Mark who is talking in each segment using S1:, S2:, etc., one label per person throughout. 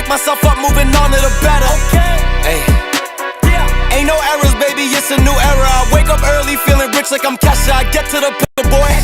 S1: pick myself up, moving on to the better. Hey. Ain't no errors, baby, it's a new era. I wake up early, feeling rich like I'm Kesha. I get to the picker, boy.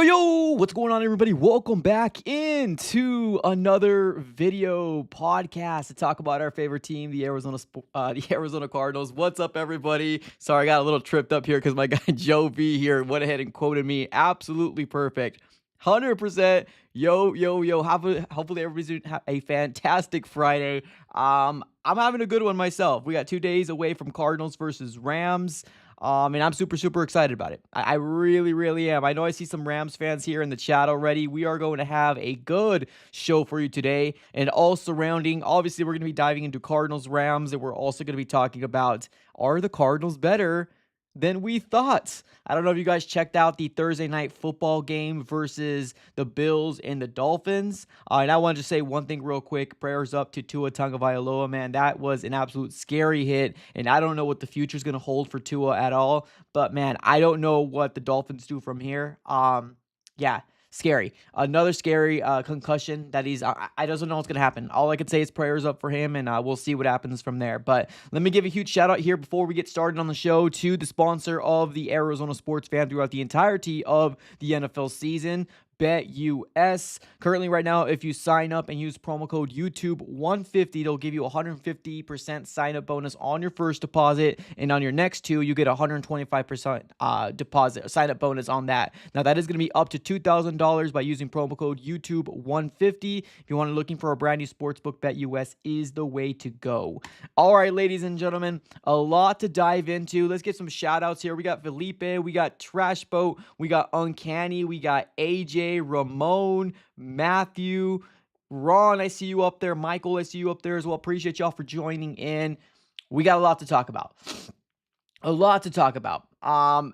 S2: Yo, what's going on, everybody? Welcome back into another video podcast to talk about our favorite team, the Arizona Cardinals. What's up, everybody? Sorry, I got a little tripped up here because my guy Joe V here went ahead and quoted me. Absolutely perfect. 100%. Yo. Hopefully everybody's doing a fantastic Friday. I'm having a good one myself. We got 2 days away from Cardinals versus Rams. And I'm super excited about it. I really am. I know I see some Rams fans here in the chat already. We are going to have a good show for you today. And all surrounding, obviously, we're going to be diving into Cardinals, Rams, and we're also going to be talking about, are the Cardinals better than we thought? I don't know if you guys checked out the Thursday night football game versus the Bills and the Dolphins. And I want to just say one thing real quick. Prayers up to Tua Tagovailoa, man. That was an absolute scary hit, and I don't know what the future is going to hold for Tua at all. But, man, I don't know what the Dolphins do from here. Yeah. Scary. Another scary concussion that I doesn't know what's going to happen. All I can say is prayers up for him, and we'll see what happens from there. But let me give a huge shout out here before we get started on the show to the sponsor of the Arizona Sports Fan throughout the entirety of the NFL season, BetUS. Currently right now, if you sign up and use promo code YouTube150, it'll give you a 150% sign up bonus on your first deposit, and on your next two, you get a 125% deposit sign up bonus on that. Now that is going to be up to $2,000 by using promo code YouTube150. If you want to looking for a brand new sportsbook, BetUS is the way to go. All right, ladies and gentlemen, a lot to dive into. Let's get some shout outs here. We got Felipe, we got Trash Boat, we got Uncanny, we got AJ, Ramon, Matthew, Ron, I see you up there. Michael, I see you up there as well. Appreciate y'all for joining in. We got a lot to talk about.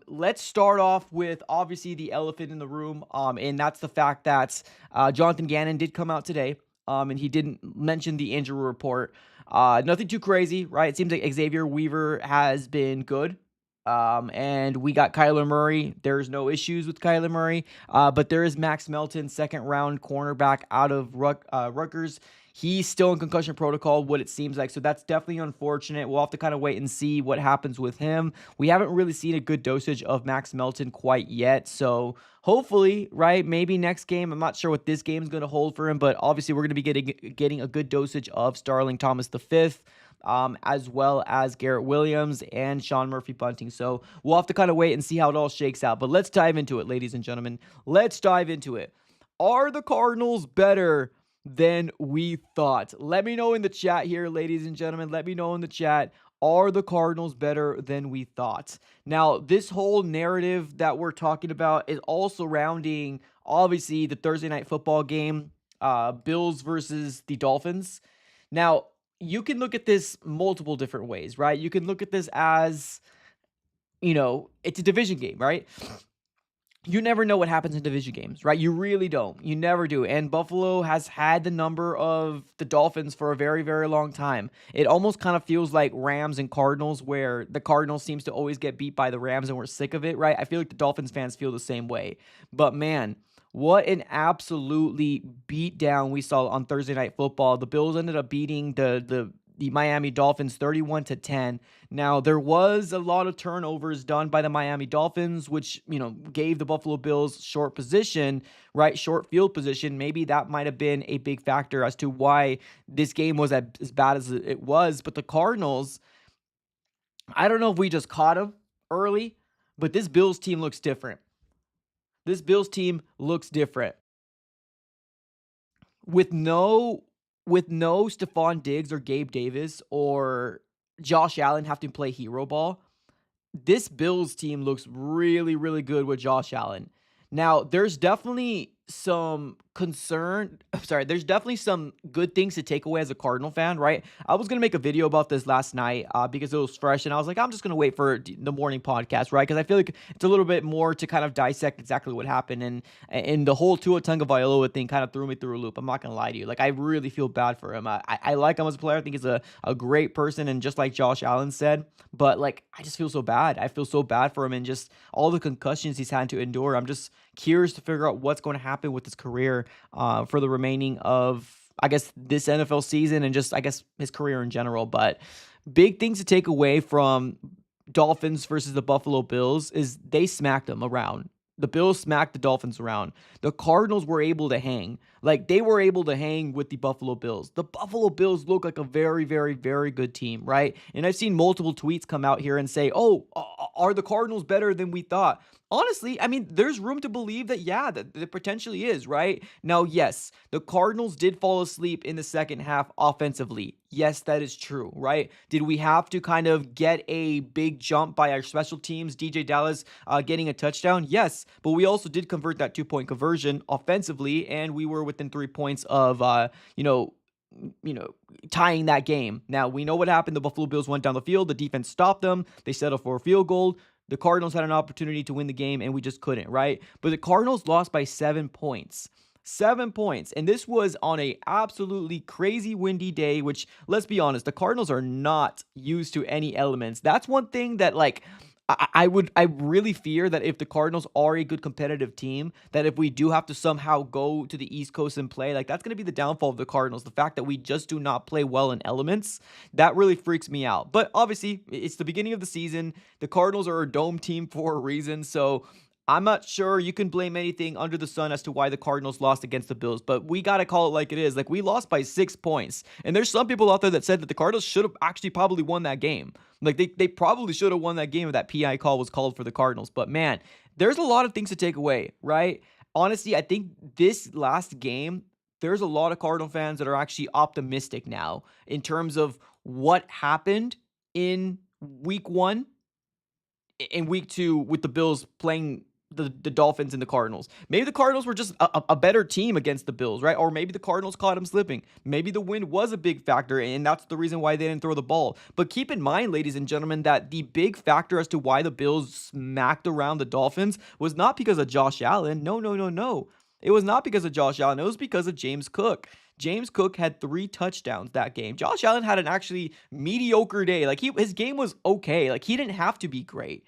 S2: Let's start off with obviously the elephant in the room, and that's the fact that Jonathan Gannon did come out today, and he didn't mention the injury report. Nothing too crazy, right? It seems like Xavier Weaver has been good. And we got Kyler Murray. There's no issues with Kyler Murray, but there is Max Melton, second round cornerback out of Rutgers. He's still in concussion protocol, what it seems like. So that's definitely unfortunate. We'll have to kind of wait and see what happens with him. We haven't really seen a good dosage of Max Melton quite yet. So hopefully, right, maybe next game. I'm not sure what this game is going to hold for him, but obviously we're going to be getting a good dosage of Starling Thomas V. As well as Garrett Williams and Sean Murphy-Bunting. So we'll have to kind of wait and see how it all shakes out. But let's dive into it, ladies and gentlemen. Let's dive into it. Are the Cardinals better than we thought? Let me know in the chat here, ladies and gentlemen. Let me know in the chat. Are the Cardinals better than we thought? Now, this whole narrative that we're talking about is all surrounding, obviously, the Thursday night football game, Bills versus the Dolphins. Now, you can look at this multiple different ways, right? You can look at this as, it's a division game, right? You never know what happens in division games, right? You really don't. You never do. And Buffalo has had the number of the Dolphins for a very long time. It almost kind of feels like Rams and Cardinals, where the Cardinals seems to always get beat by the Rams and we're sick of it, right? I feel like the Dolphins fans feel the same way. But man, what an absolutely beatdown we saw on Thursday Night Football. The Bills ended up beating the Miami Dolphins 31-10. Now, there was a lot of turnovers done by the Miami Dolphins, which, gave the Buffalo Bills short position, right? Short field position. Maybe that might have been a big factor as to why this game was as bad as it was. But the Cardinals, I don't know if we just caught them early, but this Bills team looks different. This Bills team looks different. With no Stephon Diggs or Gabe Davis or Josh Allen having to play hero ball, this Bills team looks really good with Josh Allen. Now, there's definitely some concern sorry, there's definitely some good things to take away as a Cardinal fan, right? I was gonna make a video about this last night because it was fresh, and I was like, I'm just gonna wait for the morning podcast, right? Because I feel like it's a little bit more to kind of dissect exactly what happened, and the whole Tua Tagovailoa thing kind of threw me through a loop. I'm not gonna lie to you, like I really feel bad for him. I like him as a player. I think he's a great person, and just like Josh Allen said, but like I just feel so bad. I feel so bad for him, and just all the concussions he's had to endure. I'm just curious to figure out what's going to happen with his career for the remaining of, I guess, this NFL season and just, I guess, his career in general. But big things to take away from Dolphins versus the Buffalo Bills is they smacked them around. The Bills smacked the Dolphins around. The Cardinals were able to hang. Like, they were able to hang with the Buffalo Bills. The Buffalo Bills look like a very, very, very good team, right? And I've seen multiple tweets come out here and say, oh, are the Cardinals better than we thought? Honestly, I mean, there's room to believe that, yeah, that it potentially is, right? Now, yes, the Cardinals did fall asleep in the second half offensively. Yes, that is true, right? Did we have to kind of get a big jump by our special teams, DJ Dallas getting a touchdown? Yes, but we also did convert that 2-point conversion offensively, and we were within 3 points of, tying that game. Now, we know what happened. The Buffalo Bills went down the field. The defense stopped them. They settled for a field goal. The Cardinals had an opportunity to win the game, and we just couldn't, right? But the Cardinals lost by 7 points. 7 points. And this was on a absolutely crazy windy day, which, let's be honest, the Cardinals are not used to any elements. That's one thing that, like, I really fear that if the Cardinals are a good competitive team, that if we do have to somehow go to the East Coast and play, like that's going to be the downfall of the Cardinals. The fact that we just do not play well in elements, that really freaks me out. But obviously, it's the beginning of the season. The Cardinals are a dome team for a reason, so I'm not sure you can blame anything under the sun as to why the Cardinals lost against the Bills, but we got to call it like it is. Like, we lost by 6 points. And there's some people out there that said that the Cardinals should have actually probably won that game. Like, they probably should have won that game if that PI call was called for the Cardinals. But man, there's a lot of things to take away, right? Honestly, I think this last game, there's a lot of Cardinal fans that are actually optimistic now in terms of what happened in week 1, in week 2 with the Bills playing the Dolphins and the Cardinals. Maybe the Cardinals were just a better team against the Bills, right? Or maybe the Cardinals caught them slipping. Maybe the wind was a big factor, and that's the reason why they didn't throw the ball. But keep in mind, ladies and gentlemen, that the big factor as to why the Bills smacked around the Dolphins was not because of Josh Allen. No, no, no, no. It was not because of Josh Allen. It was because of James Cook. James Cook had 3 touchdowns that game. Josh Allen had an actually mediocre day. Like, his game was okay. Like, he didn't have to be great.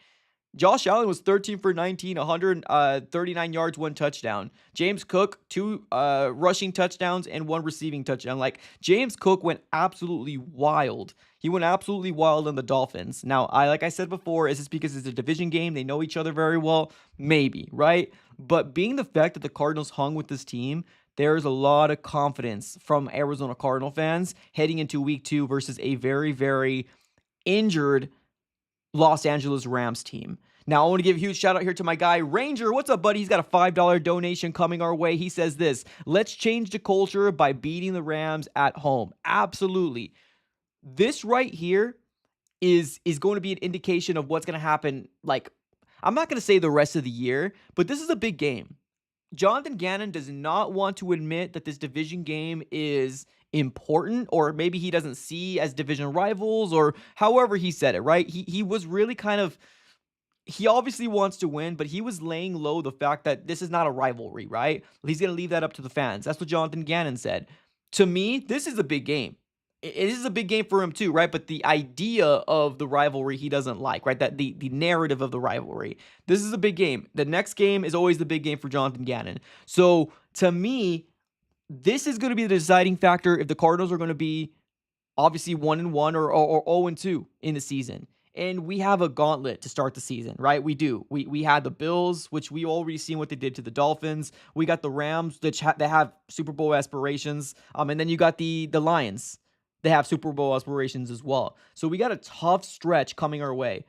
S2: Josh Allen was 13 for 19, 139 yards, 1 touchdown. James Cook, 2 rushing touchdowns and 1 receiving touchdown. Like, James Cook went absolutely wild. He went absolutely wild on the Dolphins. Now, like I said before, is this because it's a division game? They know each other very well? Maybe, right? But being the fact that the Cardinals hung with this team, there's a lot of confidence from Arizona Cardinal fans heading into week 2 versus a very, very injured Los Angeles Rams team. Now, I want to give a huge shout out here to my guy, Ranger. What's up, buddy? He's got a $5 donation coming our way. He says this: let's change the culture by beating the Rams at home. Absolutely. This right here is going to be an indication of what's going to happen. Like, I'm not going to say the rest of the year, but this is a big game. Jonathan Gannon does not want to admit that this division game is important, or maybe he doesn't see as division rivals, or however he said it, right? He was really kind of, he obviously wants to win, but he was laying low the fact that this is not a rivalry, right? He's going to leave that up to the fans. That's what Jonathan Gannon said. To me, this is a big game. It is a big game for him too, right? But the idea of the rivalry he doesn't like, right? That the narrative of the rivalry. This is a big game. The next game is always the big game for Jonathan Gannon. So to me, this is going to be the deciding factor if the Cardinals are going to be obviously 1-1 or 0-2 in the season. And we have a gauntlet to start the season, right? We do. We had the Bills, which we already seen what they did to the Dolphins. We got the Rams that have Super Bowl aspirations. And then you got the Lions. They have Super Bowl aspirations as well. So we got a tough stretch coming our way.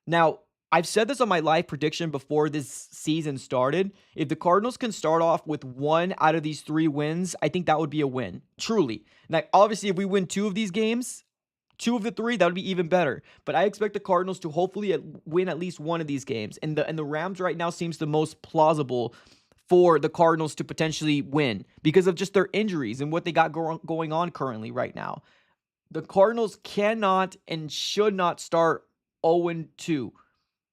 S2: Now, I've said this on my live prediction before this season started. If the Cardinals can start off with 1 out of these 3 wins, I think that would be a win. Truly. Now, obviously, if we win 2 of these games, 2 of the 3, that would be even better. But I expect the Cardinals to hopefully win at least 1 of these games. And the Rams right now seems the most plausible for the Cardinals to potentially win because of just their injuries and what they got going on currently right now. The Cardinals cannot and should not start 0-2.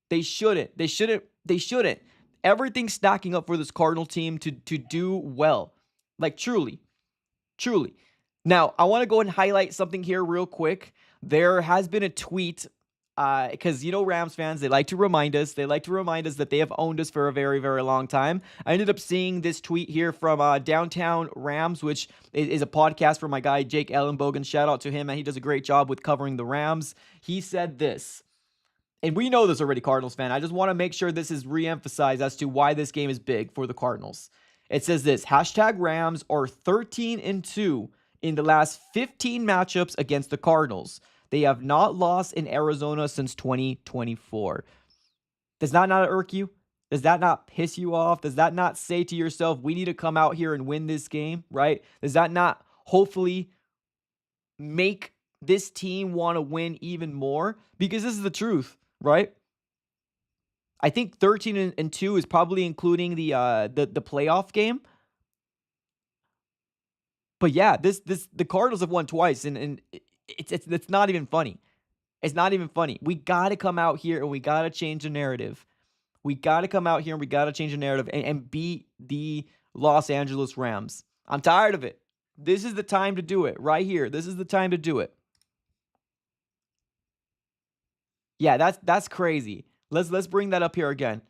S2: They shouldn't. They shouldn't. They shouldn't. Everything's stacking up for this Cardinal team to do well. Like, truly. Truly. Now, I want to go and highlight something here real quick. There has been a tweet, because, Rams fans, they like to remind us. They like to remind us that they have owned us for a very, very long time. I ended up seeing this tweet here from Downtown Rams, which is a podcast for my guy, Jake Ellenbogen. Shout out to him, man. He does a great job with covering the Rams. He said this, and we know this already, Cardinals fan. I just want to make sure this is re-emphasized as to why this game is big for the Cardinals. It says this, #Rams are 13-2 in the last 15 matchups against the Cardinals. They have not lost in Arizona since 2024. Does that not irk you? Does that not piss you off? Does that not say to yourself, we need to come out here and win this game, right? Does that not hopefully make this team want to win even more? Because this is the truth, right? I think 13-2 is probably including the playoff game. But yeah, the Cardinals have won twice, and it's not even funny. It's not even funny. We got to come out here and we got to change the narrative. We got to come out here and we got to change the narrative and beat the Los Angeles Rams. I'm tired of it. This is the time to do it right here. This is the time to do it. Yeah, that's crazy. Let's bring that up here again.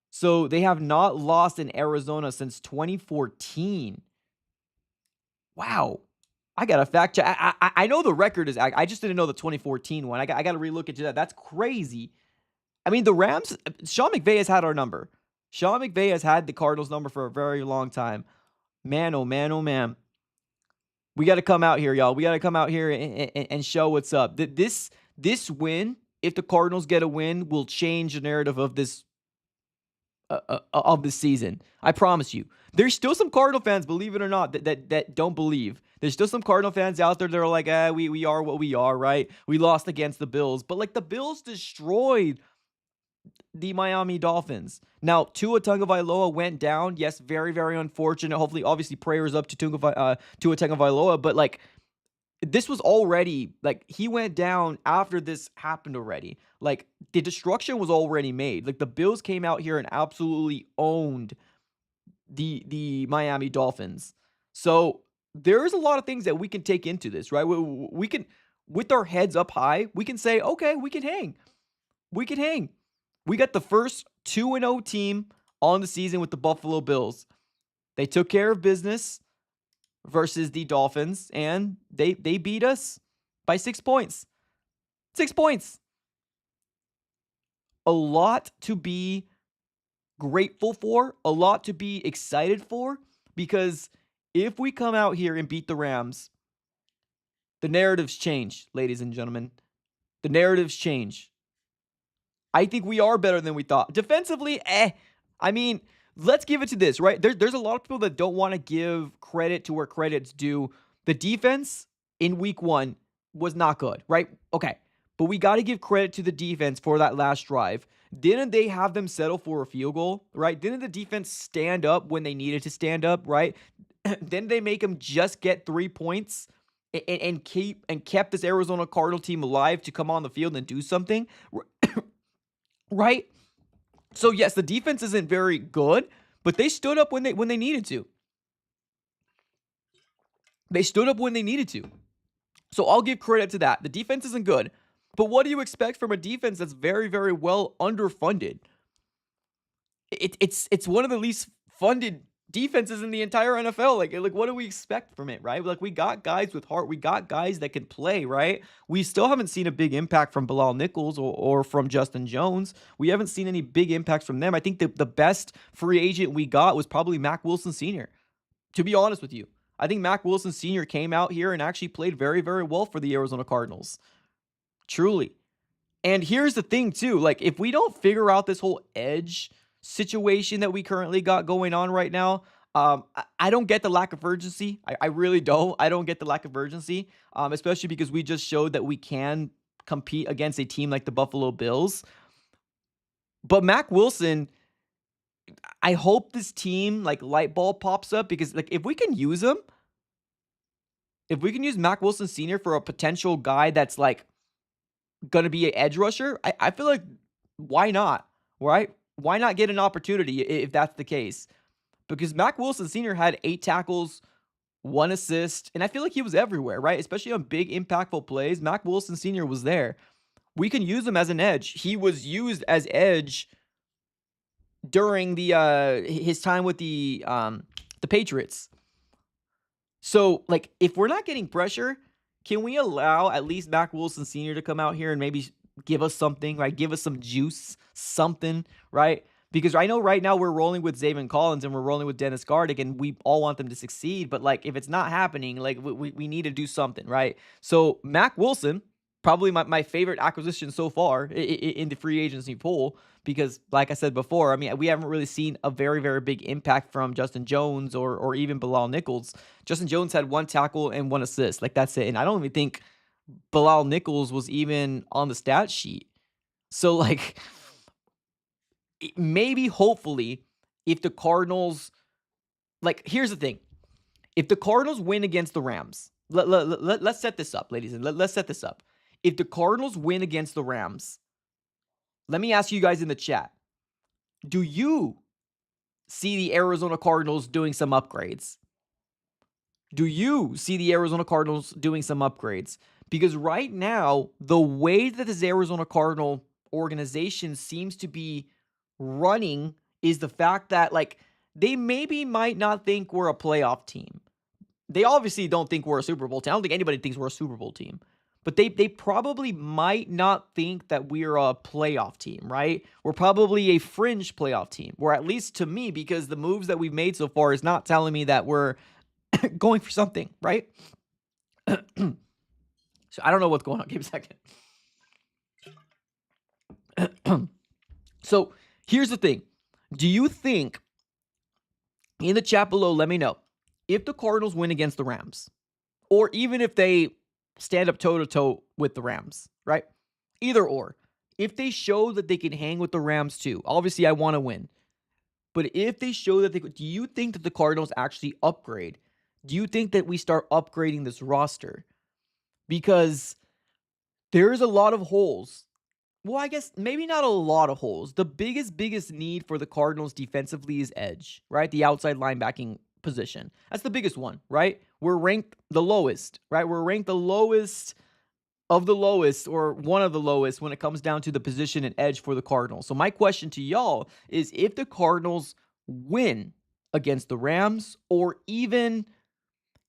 S2: So they have not lost in Arizona since 2014. Wow. I got to fact check. I know the record is, I just didn't know the 2014 one. I got to relook into that. That's crazy. I mean, the Rams, Sean McVay has had our number. Sean McVay has had the Cardinals number for a very long time. Man, oh man, oh man. We got to come out here, y'all. We got to come out here and show what's up. This win, if the Cardinals get a win, will change the narrative of this season. I promise you. There's still some Cardinal fans, believe it or not, that don't believe. There's still some Cardinal fans out there that are like, we are what we are, right? We lost against the Bills. But, like, the Bills destroyed the Miami Dolphins. Now, Tua Tagovailoa went down. Yes, very, very unfortunate. Hopefully, obviously, prayers up to Tua Tagovailoa. But, like, this was already, like, he went down after this happened already. Like, the destruction was already made. Like, the Bills came out here and absolutely owned the Miami Dolphins. So there's a lot of things that we can take into this, right? We can, with our heads up high, we can say, okay, we can hang. We can hang. We got the first 2-0 team on the season with the Buffalo Bills. They took care of business versus the Dolphins, and they beat us by 6 points. 6 points. A lot to be grateful for, a lot to be excited for, because if we come out here and beat the Rams, the narratives change, ladies and gentlemen. The narratives change. I think we are better than we thought. Defensively, I mean, let's give it to this, right? There's a lot of people that don't want to give credit to where credit's due. The defense in week 1 was not good, right? Okay. But we got to give credit to the defense for that last drive. Didn't they have them settle for a field goal, right? Didn't the defense stand up when they needed to stand up, right? Didn't they make them just get 3 points and kept this Arizona Cardinal team alive to come on the field and do something? Right? So yes, the defense isn't very good, but they stood up when they needed to. They stood up when they needed to. So I'll give credit to that. The defense isn't good. But what do you expect from a defense that's very, very well underfunded? It's one of the least funded defenses in the entire NFL. Like what do we expect from it, right? Like, we got guys with heart. We got guys that can play, right? We still haven't seen a big impact from Bilal Nichols or from Justin Jones. We haven't seen any big impacts from them. I think the best free agent we got was probably Mac Wilson Sr., to be honest with you. I think Mac Wilson Sr. came out here and actually played very, very well for the Arizona Cardinals. Truly. And here's the thing too, like, if we don't figure out this whole edge situation that we currently got going on right now, I don't get the lack of urgency. I really don't. I don't get the lack of urgency, especially because we just showed that we can compete against a team like the Buffalo Bills. But Mac Wilson, I hope this team, like, light bulb pops up because, like, if we can use him, if we can use Mac Wilson Sr. for a potential guy that's, like, gonna be an edge rusher, I feel like why not, right? Why not get an opportunity if that's the case? Because Mac Wilson Sr. had 8 tackles, 1 assist, and I feel like he was everywhere, right? Especially on big, impactful plays. Mac Wilson Sr. was there. We can use him as an edge. He was used as edge during his time with the Patriots. So, like, if we're not getting pressure, can we allow at least Mac Wilson Sr. to come out here and maybe give us something, right? Give us some juice, something, right? Because I know right now we're rolling with Zaven Collins and we're rolling with Dennis Gardick, and we all want them to succeed. But, like, if it's not happening, like, we need to do something, right? So, Mac Wilson, probably my favorite acquisition so far in the free agency pool, because, like I said before, I mean, we haven't really seen a very, very big impact from Justin Jones or even Bilal Nichols. Justin Jones had 1 tackle and 1 assist. Like, that's it. And I don't even think Bilal Nichols was even on the stat sheet. So, like, maybe, hopefully, if the Cardinals, like, here's the thing. If the Cardinals win against the Rams, let's set this up, ladies, and let's set this up. If the Cardinals win against the Rams, let me ask you guys in the chat, do you see the Arizona Cardinals doing some upgrades? Do you see the Arizona Cardinals doing some upgrades? Because right now, the way that this Arizona Cardinal organization seems to be running is the fact that, like, they maybe might not think we're a playoff team. They obviously don't think we're a Super Bowl team. I don't think anybody thinks we're a Super Bowl team. But they probably might not think that we're a playoff team, right? We're probably a fringe playoff team, or at least to me, because the moves that we've made so far is not telling me that we're going for something, right? So I don't know what's going on. Give me a second. So here's the thing. Do you think, in the chat below, let me know, if the Cardinals win against the Rams, or even if they stand up toe-to-toe with the Rams, right? Either or. If they show that they can hang with the Rams too, obviously I want to win. But if they show that do you think that the Cardinals actually upgrade? Do you think that we start upgrading this roster? Because there's a lot of holes. Well, I guess maybe not a lot of holes. The biggest need for the Cardinals defensively is edge, right? The outside linebacking position. That's the biggest one, right? We're ranked the lowest, right? We're ranked the lowest of the lowest, or one of the lowest, when it comes down to the position and edge for the Cardinals. So my question to y'all is, if the Cardinals win against the Rams or even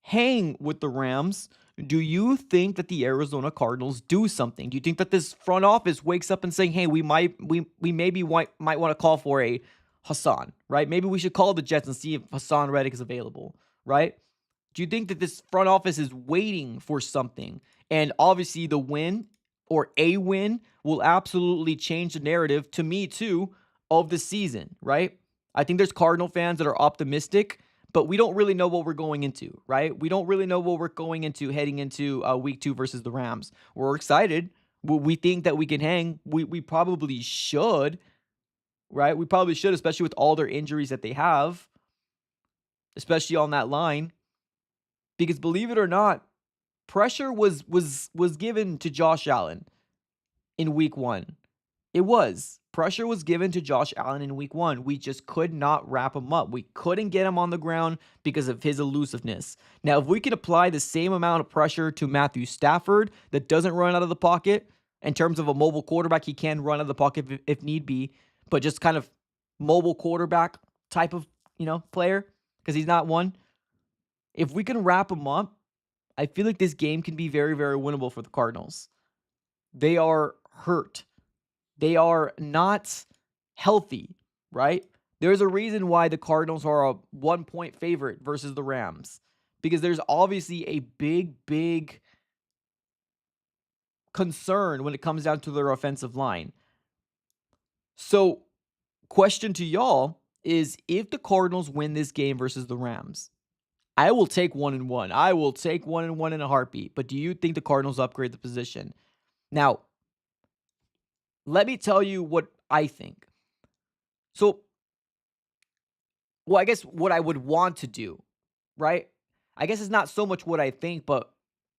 S2: hang with the Rams, do you think that the Arizona Cardinals do something? Do you think that this front office wakes up and saying, hey, we maybe might want to call for a Hassan, right? Maybe we should call the Jets and see if Hassan Reddick is available, right? Do you think that this front office is waiting for something? And obviously the win, or a win, will absolutely change the narrative, to me too, of the season, right? I think there's Cardinal fans that are optimistic, but we don't really know what we're going into, right? We don't really know what we're going into heading into week 2 versus the Rams. We're excited. We think that we can hang. We probably should, right? We probably should, especially with all their injuries that they have, especially on that line. Because believe it or not, pressure was given to Josh Allen in week 1. It was. Pressure was given to Josh Allen in week 1. We just could not wrap him up. We couldn't get him on the ground because of his elusiveness. Now, if we could apply the same amount of pressure to Matthew Stafford, that doesn't run out of the pocket, in terms of a mobile quarterback, he can run out of the pocket if need be, but just kind of mobile quarterback type of, player, because he's not one. If we can wrap him up, I feel like this game can be very, very winnable for the Cardinals. They are hurt. They are not healthy, right? There's a reason why the Cardinals are a 1-point favorite versus the Rams, because there's obviously a big concern when it comes down to their offensive line. So, question to y'all is, if the Cardinals win this game versus the Rams, I will take 1-1. I will take 1-1 in a heartbeat. But do you think the Cardinals upgrade the position? Now, let me tell you what I think. So, well, I guess what I would want to do, right? I guess it's not so much what I think, but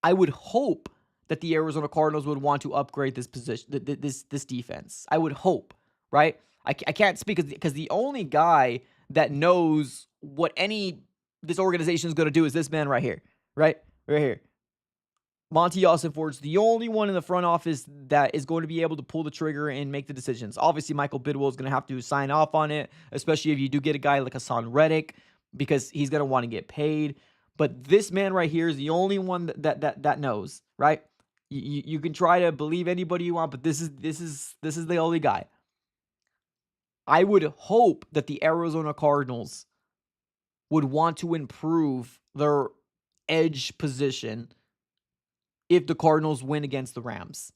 S2: I would hope that the Arizona Cardinals would want to upgrade this position, this defense. I would hope, right? I can't speak because the only guy that knows what this organization is going to do is this man right here, right here. Monty Ford's the only one in the front office that is going to be able to pull the trigger and make the decisions. Obviously, Michael Bidwell is going to have to sign off on it, especially if you do get a guy like Hassan Reddick, because he's going to want to get paid. But this man right here is the only one that knows, right? You can try to believe anybody you want, but this is the only guy. I would hope that the Arizona Cardinals would want to improve their edge position if the Cardinals win against the Rams.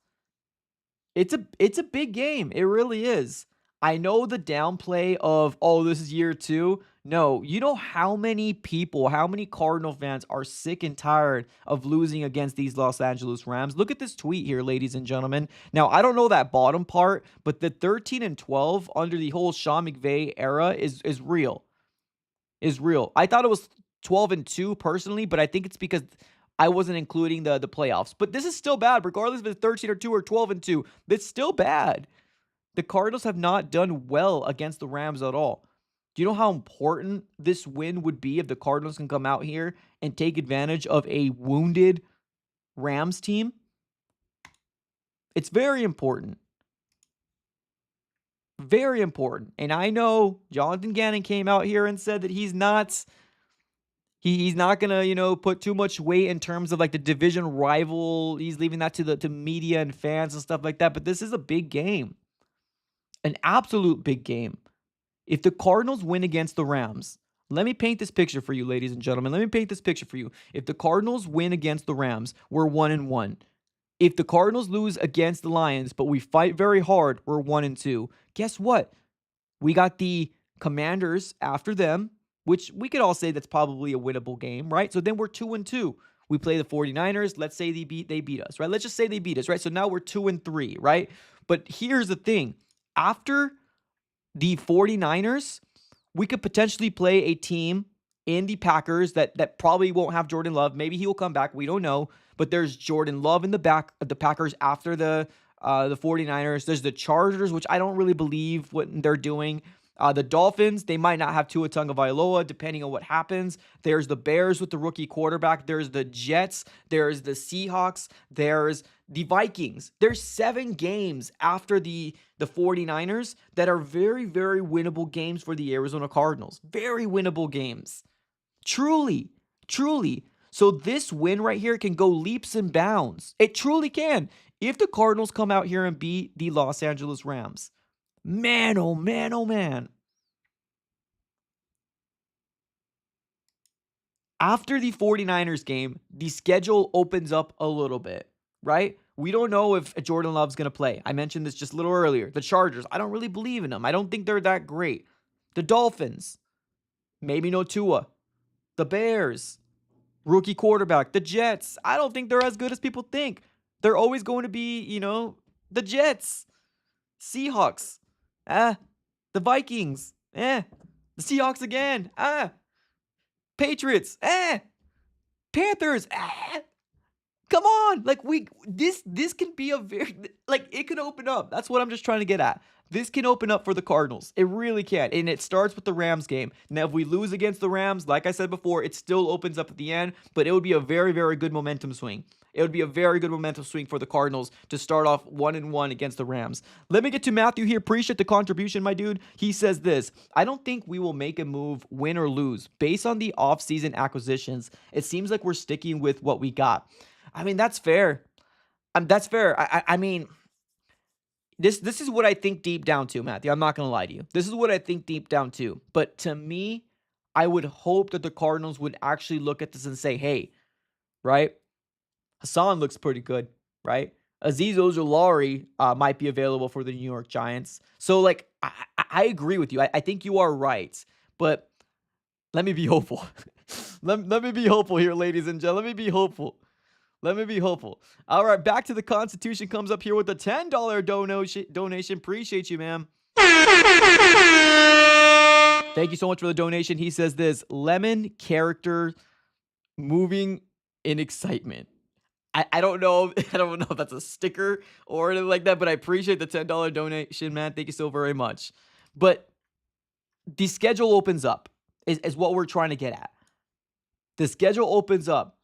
S2: It's a big game. It really is. I know the downplay of, oh, this is year 2. No, you know how many people, how many Cardinal fans are sick and tired of losing against these Los Angeles Rams? Look at this tweet here, ladies and gentlemen. Now, I don't know that bottom part, but the 13-12 under the whole Sean McVay era is real. Is real. I thought it was 12-2 personally, but I think it's because I wasn't including the playoffs. But this is still bad, regardless if it's 13-2 or 12-2. It's still bad. The Cardinals have not done well against the Rams at all. Do you know how important this win would be if the Cardinals can come out here and take advantage of a wounded Rams team? It's very important. Very important. And I know Jonathan Gannon came out here and said that he's not going to, put too much weight in terms of like the division rival. He's leaving that to media and fans and stuff like that. But this is a big game. An absolute big game. If the Cardinals win against the Rams, let me paint this picture for you, ladies and gentlemen. Let me paint this picture for you. If the Cardinals win against the Rams, we're 1-1. If the Cardinals lose against the Lions, but we fight very hard, we're 1-2. Guess what? We got the Commanders after them, which we could all say that's probably a winnable game, right? So then we're 2-2. We play the 49ers. Let's say they beat us, right? Let's just say they beat us, right? So now we're 2-3, right? But here's the thing. After the 49ers, we could potentially play a team in the Packers that probably won't have Jordan Love. Maybe he will come back. We don't know. But there's Jordan Love in the back of the Packers after the 49ers. There's the Chargers, which I don't really believe what they're doing. The Dolphins, they might not have Tua Tagovailoa, depending on what happens. There's the Bears with the rookie quarterback. There's the Jets. There's the Seahawks. There's the Vikings. There's 7 games after the 49ers that are very, very winnable games for the Arizona Cardinals. Very winnable games. Truly, truly. So this win right here can go leaps and bounds. It truly can. If the Cardinals come out here and beat the Los Angeles Rams. Man, oh man, oh man. After the 49ers game, the schedule opens up a little bit, right? We don't know if Jordan Love's going to play. I mentioned this just a little earlier. The Chargers, I don't really believe in them. I don't think they're that great. The Dolphins, maybe no Tua. The Bears, rookie quarterback. The Jets, I don't think they're as good as people think. They're always going to be, the Jets. Seahawks, the Vikings, the Seahawks again, Patriots, Panthers, come on, like this can be a very, like, it can open up. That's what I'm just trying to get at. This can open up for the Cardinals. It really can. And it starts with the Rams game. Now, if we lose against the Rams, like I said before, it still opens up at the end, but it would be a very, very good momentum swing. It would be a very good momentum swing for the Cardinals to start off 1-1 against the Rams. Let me get to Matthew here. Appreciate the contribution, my dude. He says this: I don't think we will make a move, win or lose. Based on the offseason acquisitions, it seems like we're sticking with what we got. I mean, that's fair. That's fair. I mean, this is what I think deep down too, Matthew. I'm not going to lie to you. This is what I think deep down too. But to me, I would hope that the Cardinals would actually look at this and say, hey, right? Hassan looks pretty good, right? Azeez Ojulari might be available for the New York Giants. So, like, I agree with you. I think you are right. But let me be hopeful. let me be hopeful here, ladies and gentlemen. Let me be hopeful. Let me be hopeful. All right, back to the Constitution comes up here with a $10 donation. Appreciate you, man. Thank you so much for the donation. He says this lemon character moving in excitement. I don't know. I don't know if that's a sticker or anything like that, but I appreciate the $10 donation, man. Thank you so very much. But the schedule opens up, is what we're trying to get at. The schedule opens up.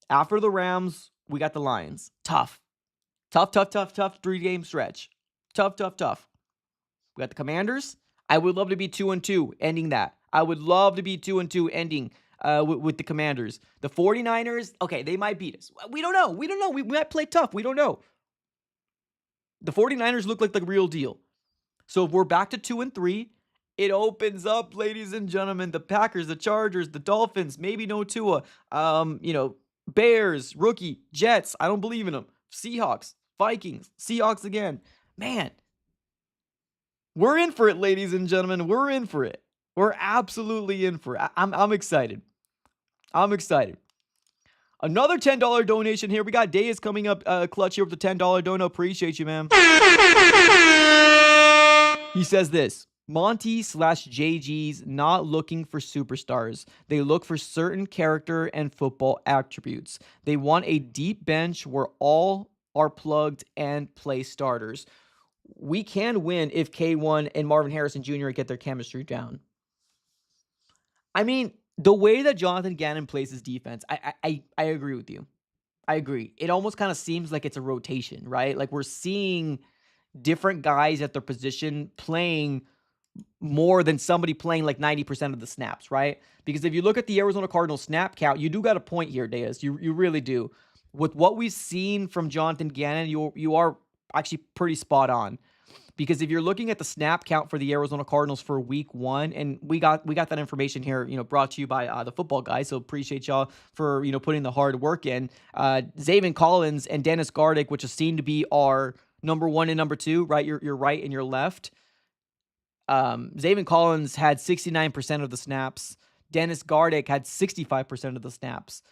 S2: After the Rams, we got the Lions. Tough. Tough, tough, tough, tough 3-game stretch. Tough, tough, tough. We got the Commanders. I would love to be 2-2 ending that. I would love to be 2-2 ending with the Commanders. The 49ers, okay, they might beat us. We don't know. We don't know. We might play tough. We don't know. The 49ers look like the real deal. So if we're back to 2-3, it opens up, ladies and gentlemen, the Packers, the Chargers, the Dolphins, maybe no Tua, Bears, rookie, Jets, I don't believe in them. Seahawks, Vikings, Seahawks again. Man, we're in for it, ladies and gentlemen. We're in for it. We're absolutely in for it. I'm excited. I'm excited. Another $10 donation here. We got Deus coming up clutch here with the $10 dono. Appreciate you, man. He says this. Monty/JG's not looking for superstars. They look for certain character and football attributes. They want a deep bench where all are plugged and play starters. We can win if K1 and Marvin Harrison Jr. get their chemistry down. I mean, the way that Jonathan Gannon plays his defense, I agree with you. I agree. It almost kind of seems like it's a rotation, right? Like we're seeing different guys at their position playing more than somebody playing like 90% of the snaps, right? Because if you look at the Arizona Cardinals snap count, you do got a point here, Deus. You really do. With what we've seen from Jonathan Gannon, you are actually pretty spot on. Because if you're looking at the snap count for the Arizona Cardinals for week 1, and we got that information here, brought to you by the football guys. So appreciate y'all for, putting the hard work in. Zaven Collins and Dennis Gardeck, which is seen to be our number 1 and number 2, right? Your right and your left. Zaven Collins had 69% of the snaps. Dennis Gardeck had 65% of the snaps.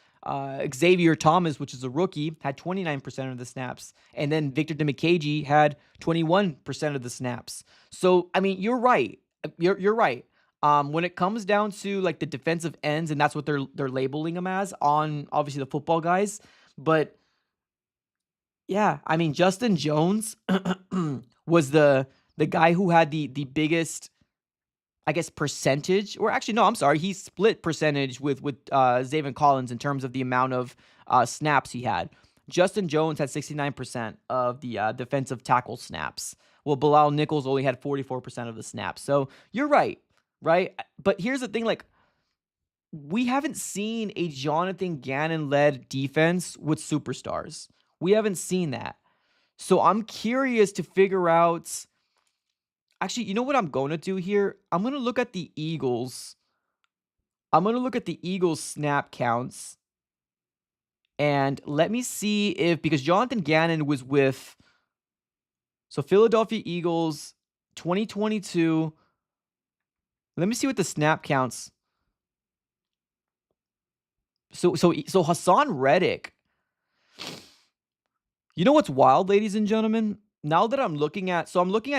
S2: Xavier Thomas, which is a rookie, had 29% of the snaps. And then Victor Dimukeje had 21% of the snaps. So, I mean, you're right. You're right. When it comes down to like the defensive ends, and that's what they're labeling them as on obviously the football guys. But yeah, I mean, Justin Jones was the guy who had the biggest, I guess, percentage, or actually, no, I'm sorry. He split percentage with Zaven Collins in terms of the amount of snaps he had. Justin Jones had 69% of the defensive tackle snaps. Well, Bilal Nichols only had 44% of the snaps. So you're right? But here's the thing, like, we haven't seen a Jonathan Gannon-led defense with superstars. We haven't seen that. So I'm curious to figure out. Actually, you know what I'm going to do here? I'm going to look at the Eagles. I'm going to look at the Eagles snap counts. And let me see if, because Jonathan Gannon was with, so Philadelphia Eagles 2022. Let me see what the snap counts. So Hassan Reddick. You know what's wild, ladies and gentlemen? Now that I'm looking at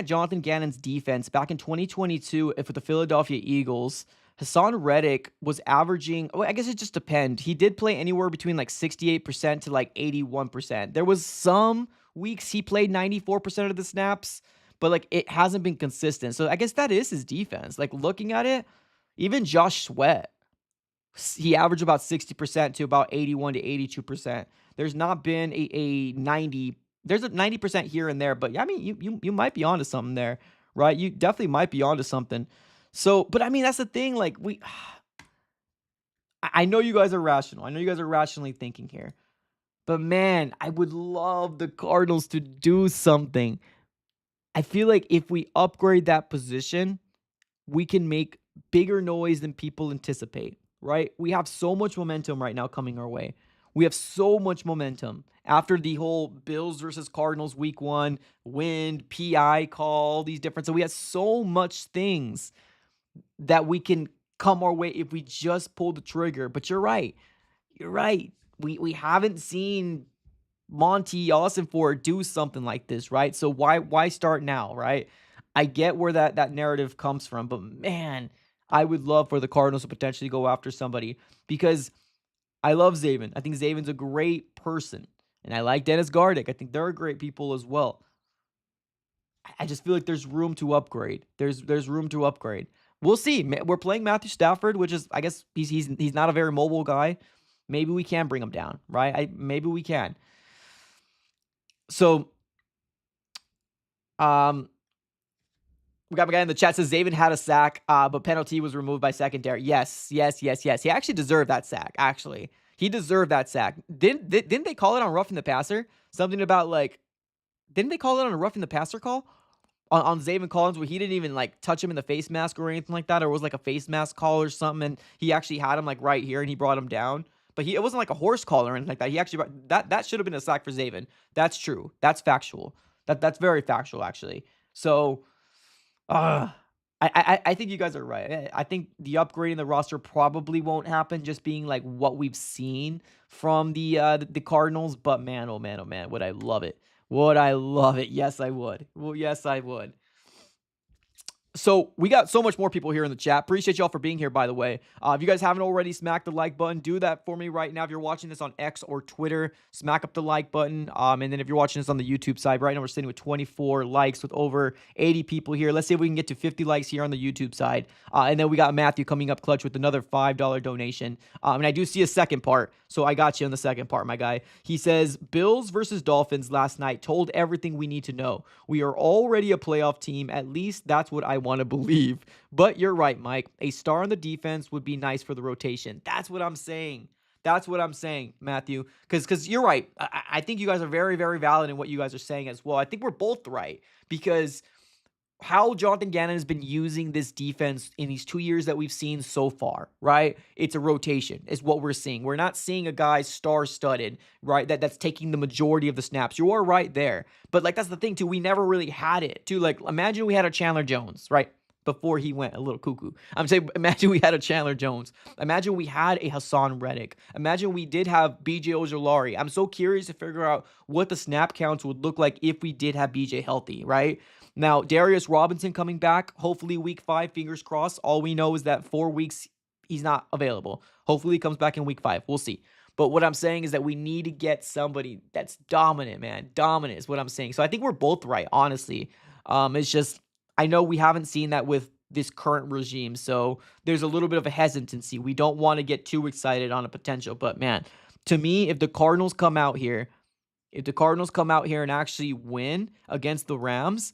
S2: Jonathan Gannon's defense back in 2022 for the Philadelphia Eagles. Hassan Reddick was averaging, I guess it just depends. He did play anywhere between like 68% to like 81%. There was some weeks he played 94% of the snaps, but like it hasn't been consistent. So I guess that is his defense. Like looking at it, even Josh Sweat, he averaged about 60% to about 81 to 82%. There's not been a 90. There's a 90% here and there, but yeah, I mean, you might be onto something there, right? You definitely might be onto something. So, but I mean, that's the thing. Like I know you guys are rational. I know you guys are rationally thinking here, but man, I would love the Cardinals to do something. I feel like if we upgrade that position, we can make bigger noise than people anticipate, right? We have so much momentum right now coming our way. We have so much momentum after the whole Bills versus Cardinals week 1, wind, PI call, these different. So we have so much things that we can come our way if we just pull the trigger. But you're right. We haven't seen Monty Ossenfort do something like this, right? So why start now, right? I get where that narrative comes from, but man, I would love for the Cardinals to potentially go after somebody because I love Zaven. I think Zaven's a great person. And I like Dennis Gardick. I think they're great people as well. I just feel like there's room to upgrade. There's room to upgrade. We'll see. We're playing Matthew Stafford, which is, I guess, he's not a very mobile guy. Maybe we can bring him down, right? Maybe we can. So, we got a guy in the chat says Zaven had a sack, but penalty was removed by secondary. Yes. He actually deserved that sack. Actually, he deserved that sack. Didn't they call it on roughing the passer? Something about like, didn't they call it on a roughing the passer call on Zaven Collins where he didn't even like touch him in the face mask or anything like that, or it was like a face mask call or something, and he actually had him like right here and he brought him down. But it wasn't like a horse call or anything like that. He actually that should have been a sack for Zaven. That's true. That's factual. That's very factual actually. So. I think you guys are right. I think the upgrade in the roster probably won't happen, just being like what we've seen from the Cardinals. But man, oh man, would I love it? Would I love it? Yes, I would. Well, yes, I would. So we got so much more people here in the chat. Appreciate y'all for being here, by the way. If you guys haven't already smacked the like button, do that for me right now. If you're watching this on X or Twitter, smack up the like button. And then if you're watching this on the YouTube side, right now we're sitting with 24 likes with over 80 people here. Let's see if we can get to 50 likes here on the YouTube side. And then we got Matthew coming up clutch with another $5 donation. And I do see a second part, so I got you on the second part, my guy. He says, Bills versus Dolphins last night told everything we need to know. We are already a playoff team. At least that's what I want to believe. But you're right, Mike. A star on the defense would be nice for the rotation. That's what I'm saying. That's what I'm saying, Matthew. Because you're right. I think you guys are very, very valid in what you guys are saying as well. I think we're both right. Because how Jonathan Gannon has been using this defense in these 2 years that we've seen so far, right? It's a rotation, is what we're seeing. We're not seeing a guy star-studded, right? That's taking the majority of the snaps. You are right there. But, like, that's the thing, too. We never really had it, too. Like, imagine we had a Chandler Jones, right? Before he went a little cuckoo. I'm saying, imagine we had a Chandler Jones. Imagine we had a Hassan Reddick. Imagine we did have BJ Ojolari. I'm so curious to figure out what the snap counts would look like if we did have BJ healthy, right? Now, Darius Robinson coming back, hopefully week 5, fingers crossed. All we know is that 4 weeks, he's not available. Hopefully he comes back in week 5. We'll see. But what I'm saying is that we need to get somebody that's dominant, man. Dominant is what I'm saying. So I think we're both right, honestly. It's just, I know we haven't seen that with this current regime. So there's a little bit of a hesitancy. We don't want to get too excited on a potential. But man, to me, if the Cardinals come out here and actually win against the Rams,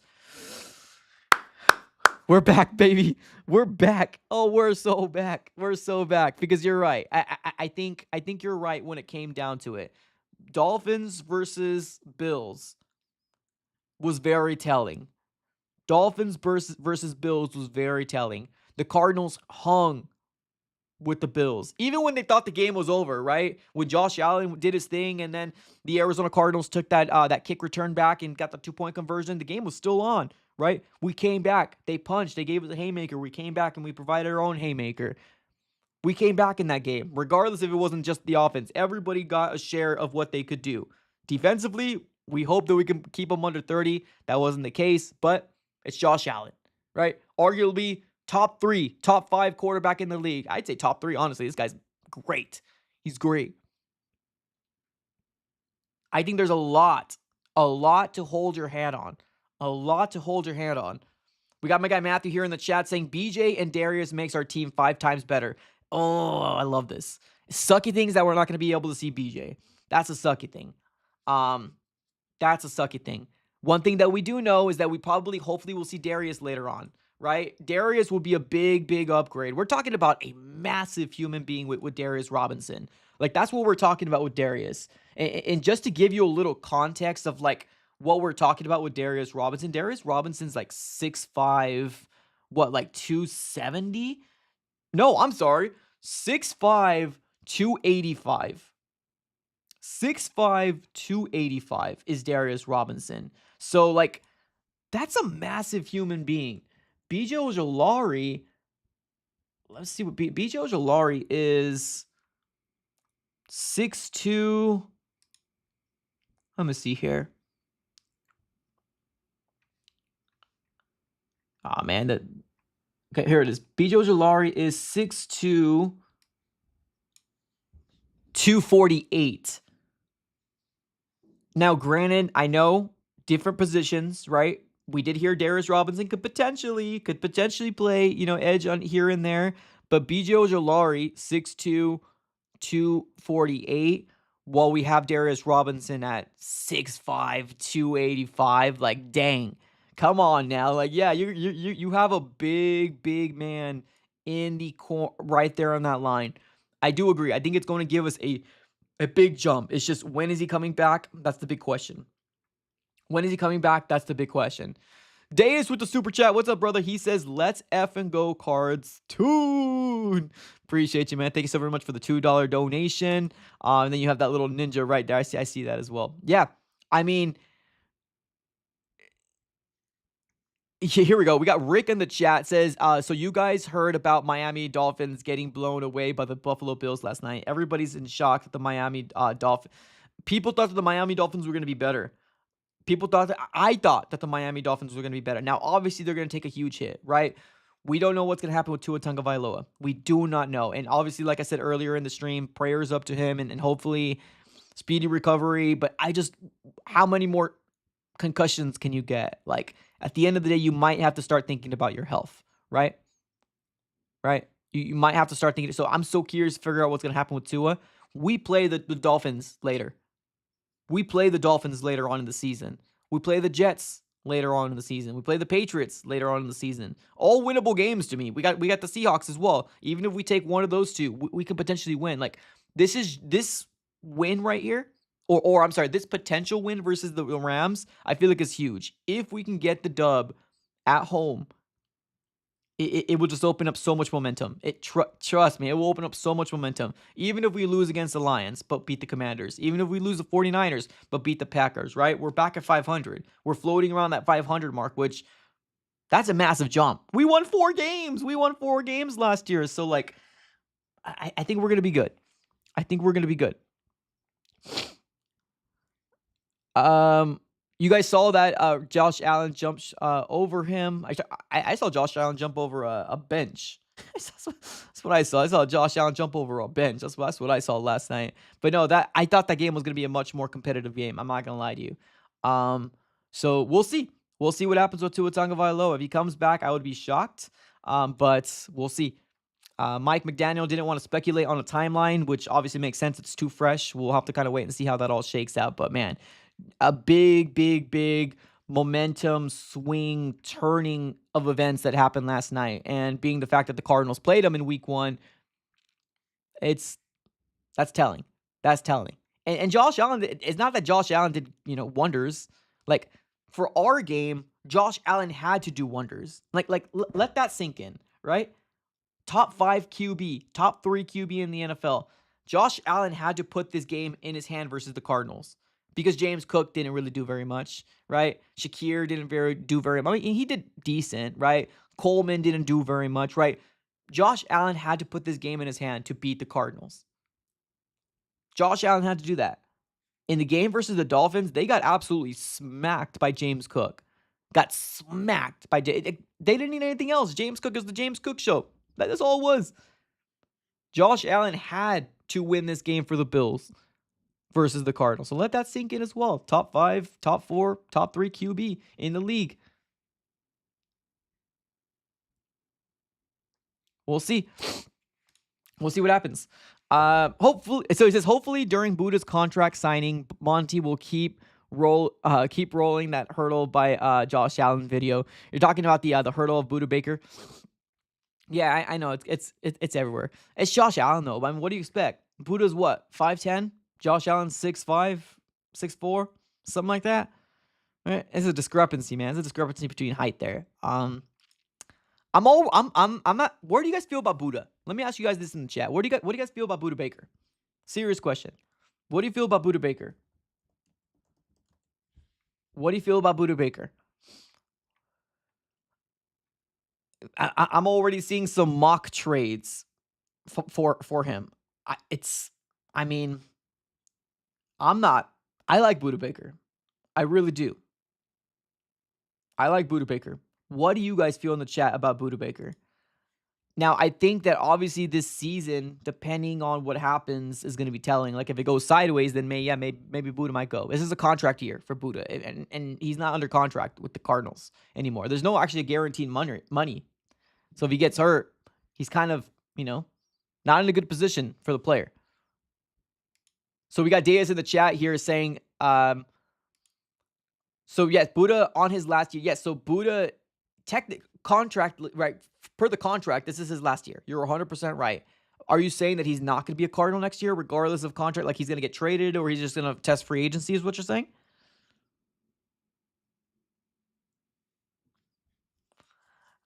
S2: we're back, baby. We're back. Oh, we're so back. We're so back. Because you're right. I think you're right when it came down to it. Dolphins versus Bills was very telling. Dolphins versus Bills was very telling. The Cardinals hung with the Bills. Even when they thought the game was over, right? When Josh Allen did his thing and then the Arizona Cardinals took that kick return back and got the 2-point conversion, the game was still on, right? We came back. They punched. They gave us a haymaker. We came back and we provided our own haymaker. We came back in that game, regardless if it wasn't just the offense. Everybody got a share of what they could do. Defensively, we hope that we can keep them under 30. That wasn't the case, but it's Josh Allen, right? Arguably top 3, top 5 quarterback in the league. I'd say top 3, honestly. This guy's great. He's great. I think there's a lot to hold your hand on. A lot to hold your hand on. We got my guy Matthew here in the chat saying BJ and Darius makes our team 5 times better. Oh, I love this. Sucky things that we're not going to be able to see BJ. That's a sucky thing. That's a sucky thing. One thing that we do know is that we hopefully will see Darius later on, right? Darius will be a big upgrade. We're talking about a massive human being with Darius Robinson. Like, that's what we're talking about with Darius. And just to give you a little context of, like, what we're talking about with Darius Robinson's like 6'5", like 270? No, I'm sorry. 6'5", 285. 6'5", 285 is Darius Robinson. So, like, that's a massive human being. BJ Ojolari, let's see what BJ Ojolari is. 6'2". Let me see here. Oh, man, Okay, here it is. BJ Ojulari is 6'2", 248. Now, granted, I know different positions, right? We did hear Darius Robinson could potentially play, edge on here and there, but BJ Ojulari, 6'2", 248, while we have Darius Robinson at 6'5", 285. Like, dang, come on now. Like, yeah, you have a big man in the right there on that line. I do agree. I think it's going to give us a big jump. It's just, when is he coming back? That's the big question. When is he coming back? That's the big question. Deus with the super chat. What's up, brother? He says, let's effing go Cards tune. Appreciate you, man. Thank you so very much for the $2 donation. And then you have that little ninja right there. I see that as well. Yeah. I mean, here we go. We got Rick in the chat says, so you guys heard about Miami Dolphins getting blown away by the Buffalo Bills last night. Everybody's in shock that the Miami Dolphins. People thought that the Miami Dolphins were going to be better. I thought that the Miami Dolphins were going to be better. Now, obviously, they're going to take a huge hit, right? We don't know what's going to happen with Tua Tagovailoa. We do not know. And obviously, like I said earlier in the stream, prayers up to him and hopefully speedy recovery. But how many more concussions can you get? Like, at the end of the day, you might have to start thinking about your health, right? Right? You might have to start thinking. So I'm so curious to figure out what's going to happen with Tua. We play the Dolphins later. We play the Dolphins later on in the season. We play the Jets later on in the season. We play the Patriots later on in the season. All winnable games to me. We got the Seahawks as well. Even if we take one of those two, we could potentially win. Like, this win right here, or I'm sorry, this potential win versus the Rams, I feel like is huge. If we can get the dub at home, it will just open up so much momentum. Trust me, it will open up so much momentum. Even if we lose against the Lions, but beat the Commanders. Even if we lose the 49ers, but beat the Packers, right? We're back at 500. We're floating around that 500 mark, which, that's a massive jump. We won 4 games. We won 4 games last year. So, like, I think we're going to be good. I think we're going to be good. You guys saw that Josh Allen jumped over him. I saw Josh Allen jump over a bench. That's what I saw. I saw Josh Allen jump over a bench. That's what I saw last night. But no, I thought that game was going to be a much more competitive game. I'm not going to lie to you. So we'll see. We'll see what happens with Tua Tagovailoa. If he comes back, I would be shocked. But we'll see. Mike McDaniel didn't want to speculate on a timeline, which obviously makes sense. It's too fresh. We'll have to kind of wait and see how that all shakes out. But man, a big momentum swing turning of events that happened last night, and being the fact that the Cardinals played them in week 1, that's telling. That's telling. And Josh Allen, it's not that Josh Allen did, wonders. Like, for our game, Josh Allen had to do wonders. Let that sink in, right? Top 5 QB, top 3 QB in the NFL. Josh Allen had to put this game in his hand versus the Cardinals, because James Cook didn't really do very much, right? Shakir didn't do very much. I mean, he did decent, right? Coleman didn't do very much, right? Josh Allen had to put this game in his hand to beat the Cardinals. Josh Allen had to do that. In the game versus the Dolphins, they got absolutely smacked by James Cook. Got smacked by they didn't need anything else. James Cook is the James Cook show. That's all it was. Josh Allen had to win this game for the Bills versus the Cardinals. So let that sink in as well. Top 5, top 4, top 3 QB in the league. We'll see. We'll see what happens. Hopefully, so he says, hopefully during Buddha's contract signing, Monty will keep rolling that hurdle by Josh Allen video. You're talking about the hurdle of Buddha Baker. Yeah, I know it's everywhere. It's Josh Allen though. I mean, what do you expect? Buddha's what, 5'10"? Josh Allen 6'5", 6'4", something like that. Right? It's a discrepancy, man. It's a discrepancy between height there. I'm not. Where do you guys feel about Buddha? Let me ask you guys this in the chat. What do you guys feel about Buddha Baker? Serious question. What do you feel about Buddha Baker? What do you feel about Buddha Baker? I'm already seeing some mock trades for him. I like Buddha Baker. I really do. I like Buddha Baker. What do you guys feel in the chat about Buddha Baker? Now, I think that obviously this season, depending on what happens, is going to be telling. Like if it goes sideways, then maybe Buddha might go. This is a contract year for Buddha, and he's not under contract with the Cardinals anymore. There's no actually guaranteed money. So if he gets hurt, he's kind of not in a good position for the player. So we got Diaz in the chat here saying, so yes, Buddha on his last year. Yes, so Buddha contract, right? Per the contract, this is his last year. You're 100% right. Are you saying that he's not going to be a Cardinal next year, regardless of contract? Like he's going to get traded, or he's just going to test free agency? Is what you're saying?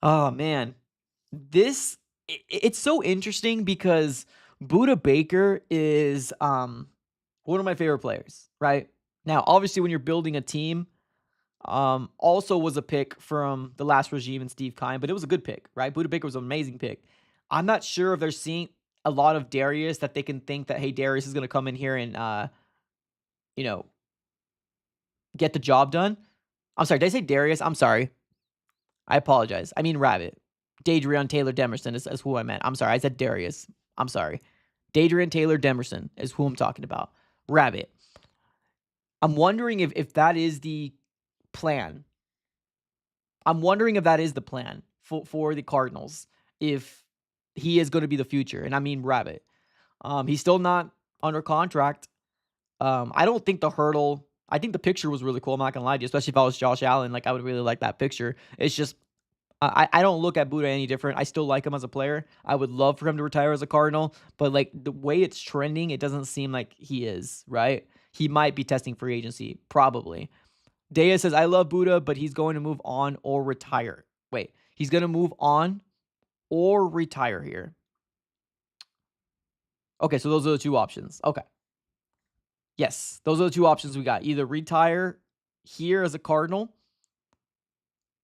S2: Oh man, it's so interesting because Buddha Baker is one of my favorite players. Right now, obviously, when you're building a team. Also was a pick from the last regime and Steve Keim, but it was a good pick, right? Buddha Baker was an amazing pick. I'm not sure if they're seeing a lot of Darius that they can think that, hey, Darius is going to come in here and, get the job done. I'm sorry. Did I say Darius? I'm sorry. I apologize. I mean Rabbit. Dadrian Taylor Demerson is who I meant. I'm sorry. I said Darius. I'm sorry. Dadrian Taylor Demerson is who I'm talking about. Rabbit. I'm wondering if that is the plan. I'm wondering if that is the plan for the Cardinals, if he is going to be the future. And I mean Rabbit. He's still not under contract. I don't think the hurdle, I think the picture was really cool. I'm not going to lie to you, especially if I was Josh Allen. Like, I would really like that picture. It's just, I don't look at Buddha any different. I still like him as a player. I would love for him to retire as a Cardinal. But, like, the way it's trending, it doesn't seem like he is, right? He might be testing free agency, probably. Dea says, I love Buddha, but he's going to move on or retire. Wait, he's going to move on or retire here. Okay, so those are the two options. Okay. Yes, those are the two options we got. Either retire here as a Cardinal,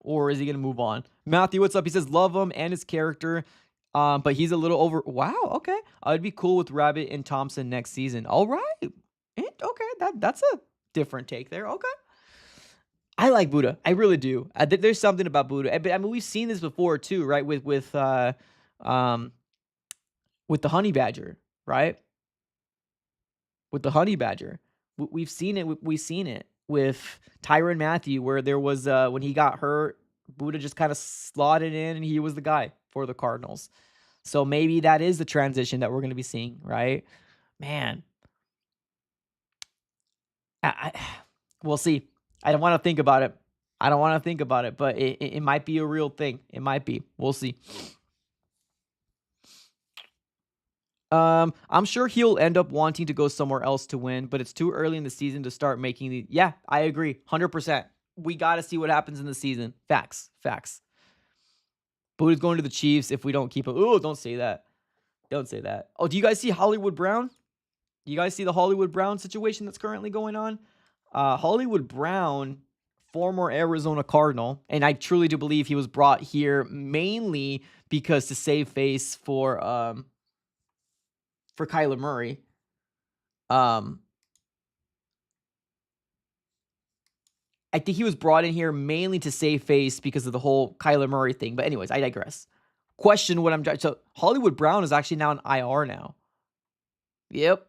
S2: or is he going to move on? Matthew, what's up? He says, love him and his character, but he's a little over. Wow, okay. I'd be cool with Rabbit and Thompson next season. All right. Okay, that's a different take there. Okay. I like Buddha. I really do. There's something about Buddha. But I mean, we've seen this before too, right? With the honey badger, right? With the honey badger, we've seen it. We've seen it with Tyrann Mathieu, where there was when he got hurt, Buddha just kind of slotted in, and he was the guy for the Cardinals. So maybe that is the transition that we're going to be seeing, right? Man, we'll see. I don't want to think about it. But it might be a real thing. It might be. We'll see. I'm sure he'll end up wanting to go somewhere else to win, but it's too early in the season to start making the. Yeah, I agree. 100%. We got to see what happens in the season. Facts. Buddha's going to the Chiefs if we don't keep him. Oh, don't say that. Don't say that. Oh, do you guys see Hollywood Brown? Do you guys see the Hollywood Brown situation that's currently going on? Hollywood Brown, former Arizona Cardinal, and I truly do believe he was brought here mainly because to save face for Kyler Murray. I think he was brought in here mainly to save face because of the whole Kyler Murray thing. But anyways, I digress. Question what I'm trying. So Hollywood Brown is actually now an IR now. Yep.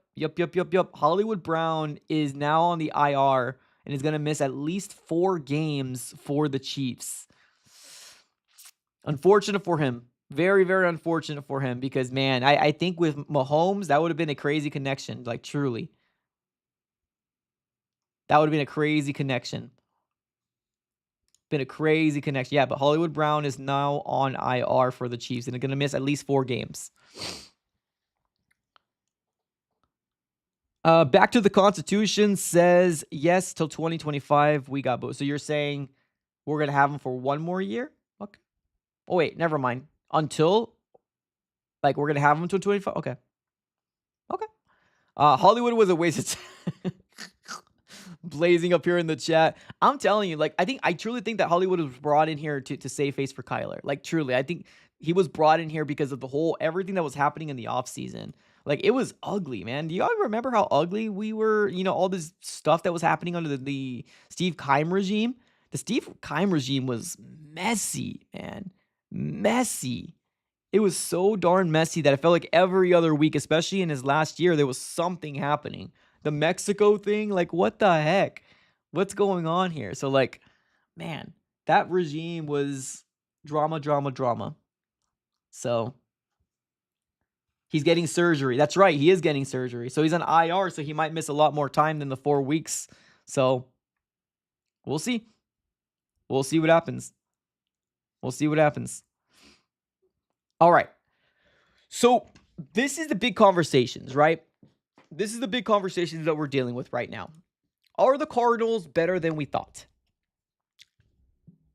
S2: Hollywood Brown is now on the IR and is going to miss at least 4 games for the Chiefs. Unfortunate for him. Very, very unfortunate for him because, man, I think with Mahomes, that would have been a crazy connection. Like, truly. That would have been a crazy connection. Yeah, but Hollywood Brown is now on IR for the Chiefs and they're going to miss at least 4 games. Back to the Constitution says, yes, till 2025, we got both. So you're saying we're going to have them for 1 more year? Okay. Oh, wait, never mind. Until, like, we're going to have them until 25? Okay. Hollywood was a waste of time. Blazing up here in the chat. I'm telling you, like, I truly think that Hollywood was brought in here to save face for Kyler. Like, truly, I think he was brought in here because of the whole, everything that was happening in the offseason. Like, it was ugly, man. Do y'all remember how ugly we were? All this stuff that was happening under the Steve Keim regime. The Steve Keim regime was messy, man. Messy. It was so darn messy that I felt like every other week, especially in his last year, there was something happening. The Mexico thing, like, what the heck? What's going on here? So, like, man, that regime was drama, drama, drama. So, he's getting surgery. That's right, he is getting surgery. So, he's on IR, so he might miss a lot more time than the 4 weeks. So, we'll see. We'll see what happens. We'll see what happens. All right. So, this is the big conversations, right? This is the big conversations that we're dealing with right now. Are the Cardinals better than we thought?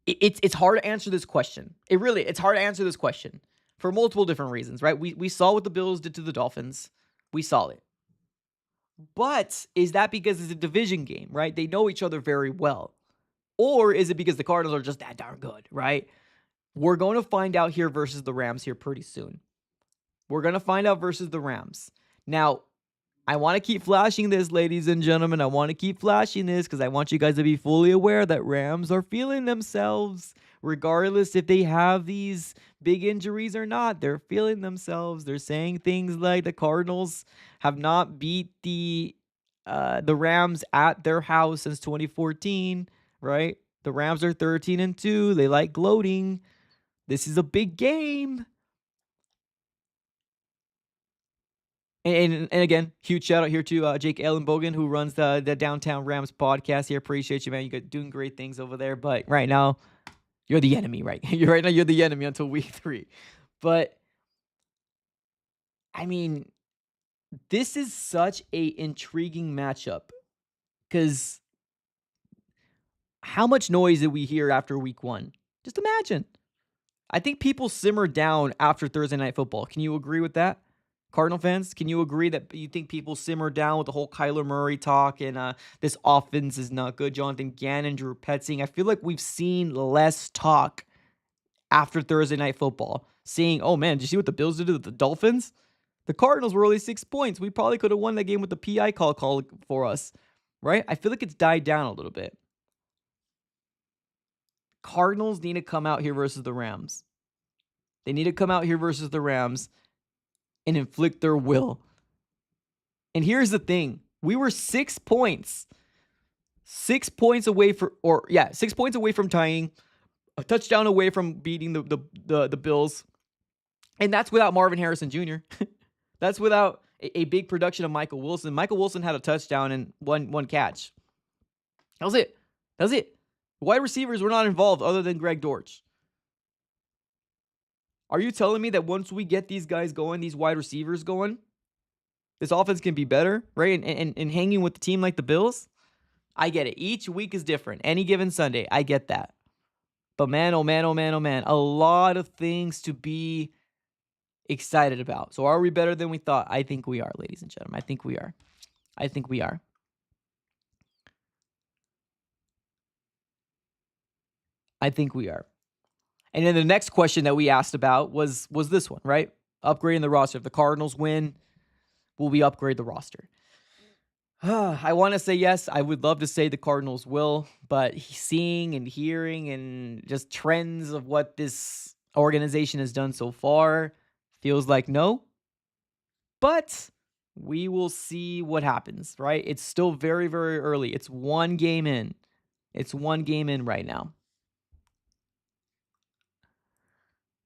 S2: It's hard to answer this question. It's hard to answer this question for multiple different reasons, right? We saw what the Bills did to the Dolphins. We saw it. But is that because it's a division game, right? They know each other very well. Or is it because the Cardinals are just that darn good, right? We're going to find out here versus the Rams here pretty soon. We're going to find out versus the Rams. Now, I want to keep flashing this, ladies and gentlemen. I want to keep flashing this because I want you guys to be fully aware that Rams are feeling themselves. Regardless if they have these big injuries or not, they're feeling themselves. They're saying things like the Cardinals have not beat the Rams at their house since 2014, right? The Rams are 13-2. They like gloating. This is a big game. And again, huge shout out here to Jake Ellenbogen, who runs the Downtown Rams podcast here. Appreciate you, man. You're doing great things over there. But right now, you're the enemy, right? You're the enemy until week 3. But I mean, this is such a intriguing matchup because how much noise did we hear after week 1? Just imagine. I think people simmer down after Thursday Night Football. Can you agree with that? Cardinal fans, can you agree that you think people simmer down with the whole Kyler Murray talk and this offense is not good? Jonathan Gannon, Drew Petzing. I feel like we've seen less talk after Thursday Night Football. Seeing, oh man, did you see what the Bills did to the Dolphins? The Cardinals were only 6 points. We probably could have won that game with the PI call for us, right? I feel like it's died down a little bit. Cardinals need to come out here versus the Rams. They need to come out here versus the Rams and inflict their will. And here's the thing. We were 6 points. 6 points away 6 points away from tying, a touchdown away from beating the Bills. And that's without Marvin Harrison Jr. That's without a big production of Michael Wilson. Michael Wilson had a touchdown and one catch. That was it. The wide receivers were not involved other than Greg Dortch. Are you telling me that once we get these guys going, these wide receivers going, this offense can be better, right? And hanging with the team like the Bills? I get it. Each week is different. Any given Sunday, I get that. But man, oh man, oh man, oh man, a lot of things to be excited about. So are we better than we thought? I think we are, ladies and gentlemen. I think we are. I think we are. I think we are. And then the next question that we asked about was this one, right? Upgrading the roster. If the Cardinals win, will we upgrade the roster? I want to say yes. I would love to say the Cardinals will, but seeing and hearing and just trends of what this organization has done so far feels like no. But we will see what happens, right? It's still very, very early. It's one game in. It's one game in right now.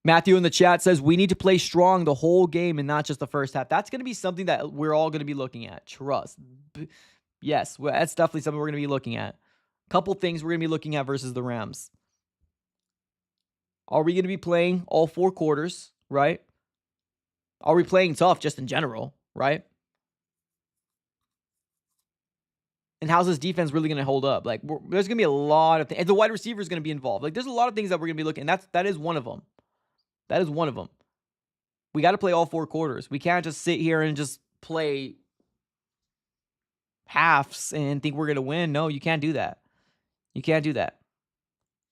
S2: Matthew in the chat says we need to play strong the whole game and not just the first half. That's going to be something that we're all going to be looking at. Trust. Yes, that's definitely something we're going to be looking at. Couple things we're going to be looking at versus the Rams. Are we going to be playing all 4 quarters, right? Are we playing tough just in general, right? And how's this defense really going to hold up? Like, there's going to be a lot of things. And the wide receiver is going to be involved. Like, there's a lot of things that we're going to be looking at. That is one of them. That is one of them. We got to play all 4 quarters. We can't just sit here and just play halves and think we're going to win. No, you can't do that. You can't do that.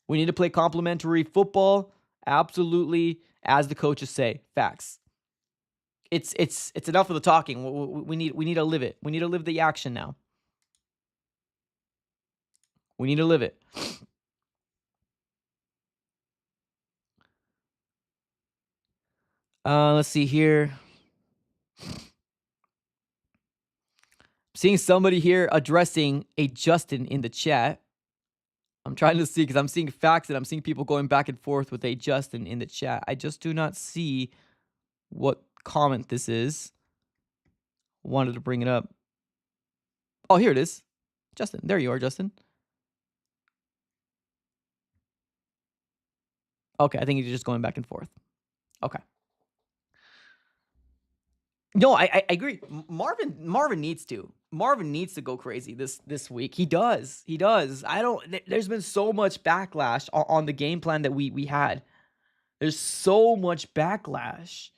S2: We need to play complementary football. Absolutely, as the coaches say. Facts. It's enough of the talking. We need to live it. We need to live the action now. We need to live it. Let's see here. Seeing somebody here addressing a Justin in the chat. I'm trying to see because I'm seeing facts and I'm seeing people going back and forth with a Justin in the chat. I just do not see what comment this is. Wanted to bring it up. Oh, here it is. Justin. There you are, Justin. Okay, I think you're just going back and forth. Okay. No, I agree. Marvin needs to. Marvin needs to go crazy this week. He does. He does. There's been so much backlash on the game plan that we had. There's so much backlash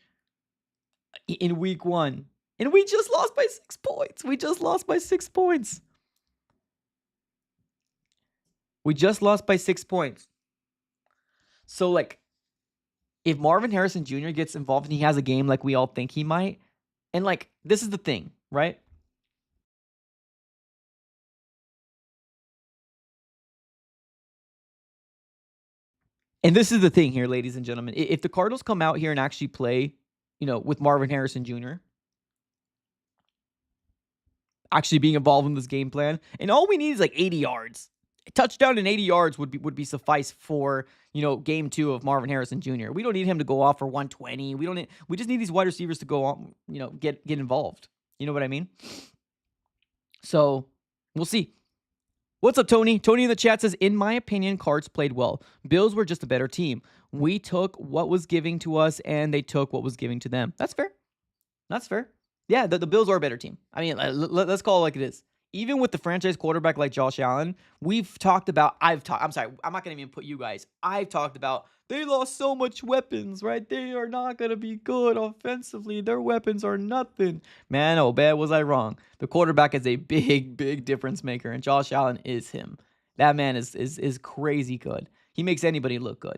S2: in week 1. And we just lost by 6 points. We just lost by 6 points. We just lost by 6 points. So, like, if Marvin Harrison Jr. gets involved and he has a game like we all think he might, and, like, this is the thing, right? And this is the thing here, ladies and gentlemen. If the Cardinals come out here and actually play, with Marvin Harrison Jr., actually being involved in this game plan, and all we need is like 80 yards. A touchdown and 80 yards would be suffice for, game 2 of Marvin Harrison Jr. We don't need him to go off for 120. We just need these wide receivers to go on, get involved. You know what I mean? So, we'll see. What's up, Tony? Tony in the chat says, in my opinion, Cards played well. Bills were just a better team. We took what was giving to us, and they took what was giving to them. That's fair. That's fair. Yeah, the Bills are a better team. I mean, let's call it like it is. Even with the franchise quarterback like Josh Allen, I'm sorry, I'm not going to even put you guys. I've talked about they lost so much weapons, right? They are not going to be good offensively. Their weapons are nothing. Man, oh, bad was I wrong. The quarterback is a big, big difference maker, and Josh Allen is him. That man is crazy good. He makes anybody look good.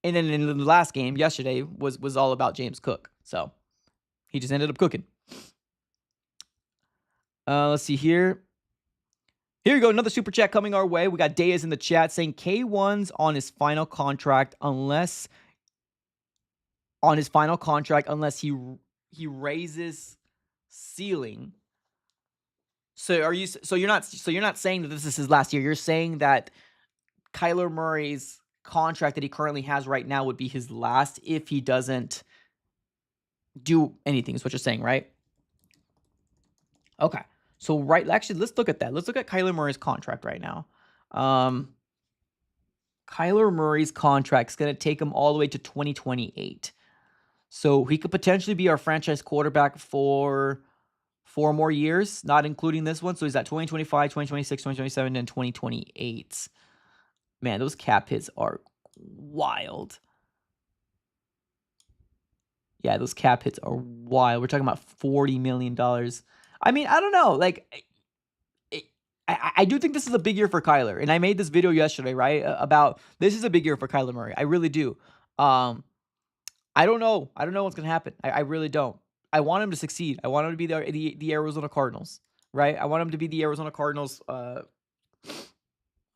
S2: And then in the last game, yesterday, was all about James Cook. So he just ended up cooking. Let's see here. Here we go. Another super chat coming our way. We got Deas in the chat saying K1's on his final contract unless he raises ceiling. So you're not saying that this is his last year. You're saying that Kyler Murray's contract that he currently has right now would be his last if he doesn't do anything, is what you're saying, right? Okay. So, actually, let's look at that. Let's look at Kyler Murray's contract right now. Kyler Murray's contract is going to take him all the way to 2028. So, he could potentially be our franchise quarterback for 4 more years, not including this one. So, he's at 2025, 2026, 2027, and 2028. Man, those cap hits are wild. Yeah, those cap hits are wild. We're talking about $40 million. I mean, I don't know. Like, I do think this is a big year for Kyler. And I made this video yesterday, right? About this is a big year for Kyler Murray. I really do. I don't know. I don't know what's going to happen. I really don't. I want him to succeed. I want him to be the Arizona Cardinals, right? I want him to be the Arizona Cardinals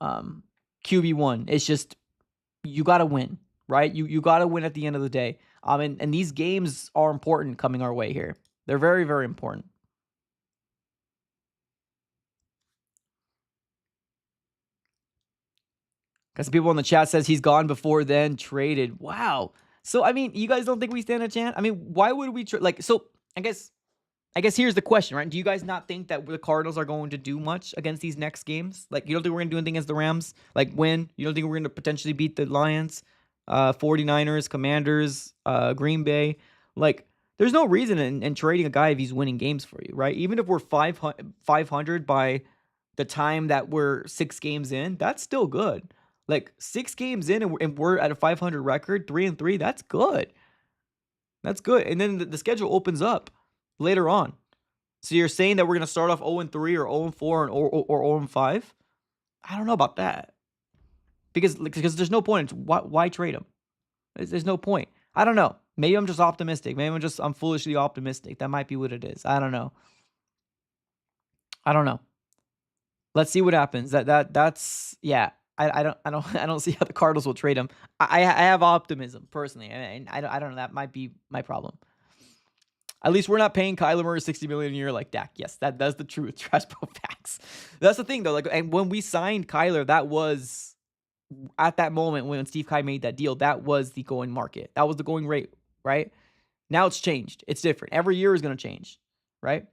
S2: QB1. It's just, you got to win, right? You got to win at the end of the day. And these games are important coming our way here. They're very, very important. Because people in the chat says he's gone before then traded. Wow. So, I mean, you guys don't think we stand a chance? I mean, why would we trade? Like, so, I guess here's the question, right? Do you guys not think that the Cardinals are going to do much against these next games? Like, you don't think we're going to do anything against the Rams? Like, win? You don't think we're going to potentially beat the Lions, 49ers, Commanders, Green Bay? Like, there's no reason in trading a guy if he's winning games for you, right? Even if we're 500 by the time that we're 6 games in, that's still good. Like, 6 games in and we're at a 500 record, 3-3, that's good. That's good. And then the schedule opens up later on. So you're saying that we're going to start off 0-3 or 0-4 or 0-5? I don't know about that. Because there's no point. Why trade him? There's no point. I don't know. Maybe I'm just optimistic. Maybe I'm foolishly optimistic. That might be what it is. I don't know. Let's see what happens. That's yeah. I don't see how the Cardinals will trade him. I have optimism personally, and I don't know. That might be my problem. At least we're not paying Kyler Murray $60 million a year like Dak. Yes, that's the truth. Trash pro facts. That's the thing though. Like, and when we signed Kyler, that was at that moment when Steve Kai made that deal. That was the going market. That was the going rate, right? Now it's changed. It's different. Every year is going to change, right?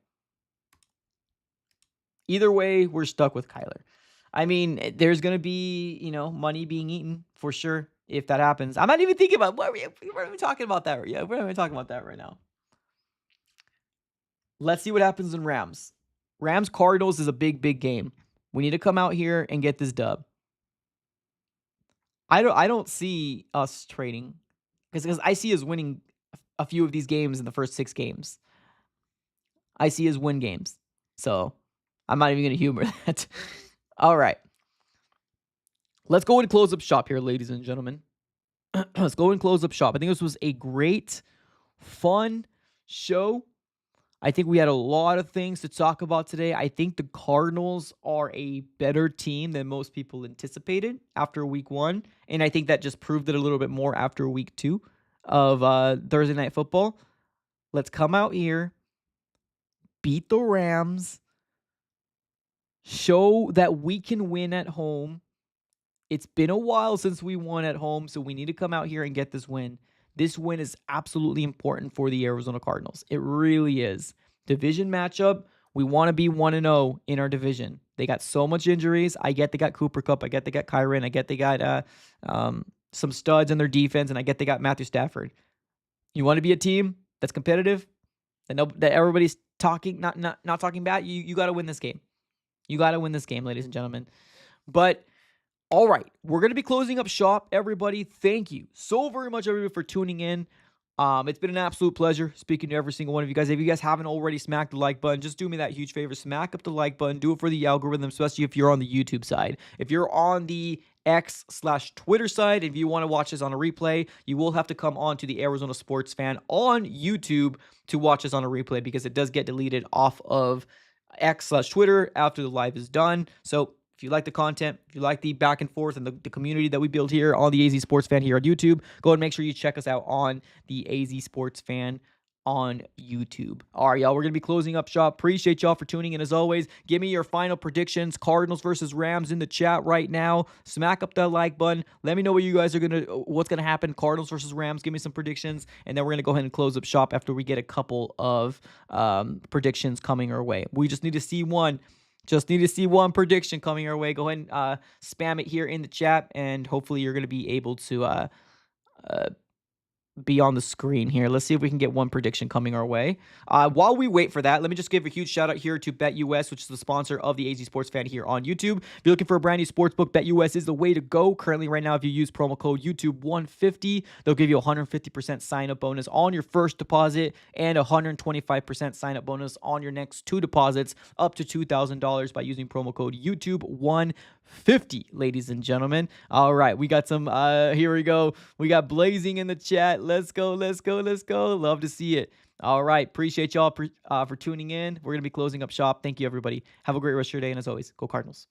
S2: Either way, we're stuck with Kyler. I mean, there's going to be, money being eaten for sure if that happens. I'm not even thinking about we're not even talking about that. Yeah, we're not even talking about that right now. Let's see what happens in Rams. Rams Cardinals is a big, big game. We need to come out here and get this dub. I don't see us trading because I see us winning a few of these games in the first 6 games. I see us win games. So I'm not even going to humor that. All right. Let's go and close up shop here, ladies and gentlemen. Let's go and close up shop. I think this was a great, fun show. I think we had a lot of things to talk about today. I think the Cardinals are a better team than most people anticipated after week 1. And I think that just proved it a little bit more after week 2 of Thursday Night Football. Let's come out here, beat the Rams, show that we can win at home. It's been a while since we won at home, so we need to come out here and get this win. This win is absolutely important for the Arizona Cardinals. It really is. Division matchup, we want to be 1-0 in our division. They got so much injuries. I get they got Cooper Kupp. I get they got Kyren. I get they got some studs in their defense, and I get they got Matthew Stafford. You want to be a team that's competitive, that everybody's talking, not talking bad. You got to win this game. You got to win this game, ladies and gentlemen. But all right, we're going to be closing up shop, everybody. Thank you so very much, everybody, for tuning in. It's been an absolute pleasure speaking to every single one of you guys. If you guys haven't already smacked the like button, just do me that huge favor. Smack up the like button. Do it for the algorithm, especially if you're on the YouTube side. If you're on the X/Twitter side, if you want to watch this on a replay, you will have to come on to the Arizona Sports Fan on YouTube to watch this on a replay because it does get deleted off of X/Twitter after the live is done. So if you like the content, if you like the back and forth and the community that we build here on the AZ Sports Fan here on YouTube, go ahead and make sure you check us out on the AZ Sports Fan on YouTube. All right, y'all, we're going to be closing up shop. Appreciate y'all for tuning in as always. Give me your final predictions, Cardinals versus Rams in the chat right now. Smack up that like button. Let me know what you guys are what's going to happen. Cardinals versus Rams. Give me some predictions, and then we're going to go ahead and close up shop after we get a couple of predictions coming our way. We just need to see one. Just need to see one prediction coming our way. Go ahead and spam it here in the chat, and hopefully you're going to be able to be on the screen here. Let's see if we can get one prediction coming our way. While we wait for that, let me just give a huge shout out here to BetUS, which is the sponsor of the AZ Sports Fan here on YouTube. If you're looking for a brand new sportsbook, BetUS is the way to go. Currently, right now, if you use promo code YouTube150, they'll give you a 150% sign-up bonus on your first deposit and a 125% sign-up bonus on your next 2 deposits up to $2,000 by using promo code YouTube150, ladies and gentlemen. All right, we got some, here we go. We got Blazing in the chat. Let's go. Love to see it. All right. Appreciate y'all for tuning in. We're going to be closing up shop. Thank you, everybody. Have a great rest of your day. And as always, go Cardinals.